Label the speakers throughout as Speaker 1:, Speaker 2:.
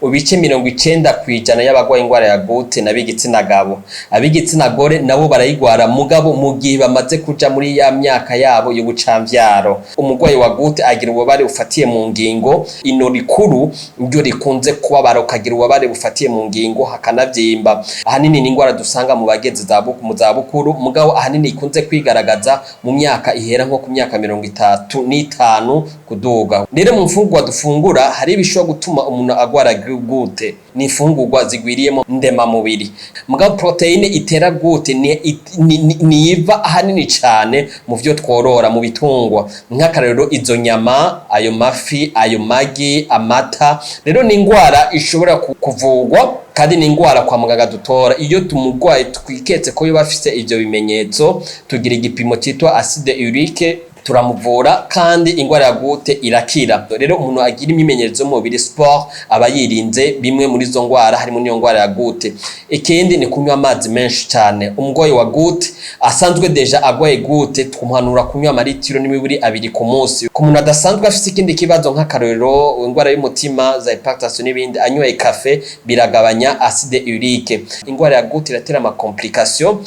Speaker 1: ubice 90% y'abagwaye ingwara ya gute nabigitsina gabo. Abigitsina gore nabo barayigwara mugabo mu gihe bamaze kuja muri ya myaka yabo yo gucamvyaro. Umugwayi wa gute agira ububabare bufatiye mu ngingo, ino rikuru ryo rikunze kubabara ukagira ububabare bufatiye mu ngingo hakanavyimba. Ahanini ni ingwara dusanga mu bageze mu zabukuru mugabo ahanini ikunze kwigaragaza mu myaka ihera nko ku myaka 35 kuduga. Rero mu mfungurwa dufungura hari ibishobora gutuma umuntu agwara gute. Ni imfungurwa zigwiriyemo ndema mubiri. Mugabo proteine itera gute ni iva ahanini cyane mu vyo tworora mu bitungwa. Nk'akarero izo nyama, ayo mafi, ayo magi, amata. Rero ni ingwara ishobora kuvugwa kandi ni ingwara kwa muganga dutora iyo tumugwaye twiketse ko yo bafise ivyo bimenyetso tugira igipimo cyitwa acide urique turamuvura kandi ingwara ya gute irakira. Rero umuntu agira imimenyerezo mu mubiri sport aba yirinze bimwe muri zo ngwara harimo niyo ngwara ya gute. Ikindi ni kunywa amazi menshi cyane. Umugwayi wa gute asanzwe deja agwaye gute tumuhanura kunywa amaritiro n'imiburi 2 ku munsi. Ku muntu adasanzwe afite ikindi kibazo nk'akarero ingwara y'umutima za hypertension n'ibindi anywa cafe biragabanya acide urique. Ingwara ya gute iratera ama complication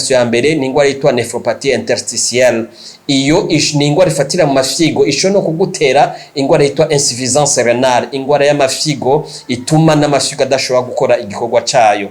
Speaker 1: ya mbere ni ingwara yitwa nephropathie interstitielle. Iyo ni ingwara ifatira mu mafyigo isho no kugutera ingwara yitwa insuffisance rénale, ingwara y'amafyigo ituma n'amafyigo adashobora gukora igikorwa cayo.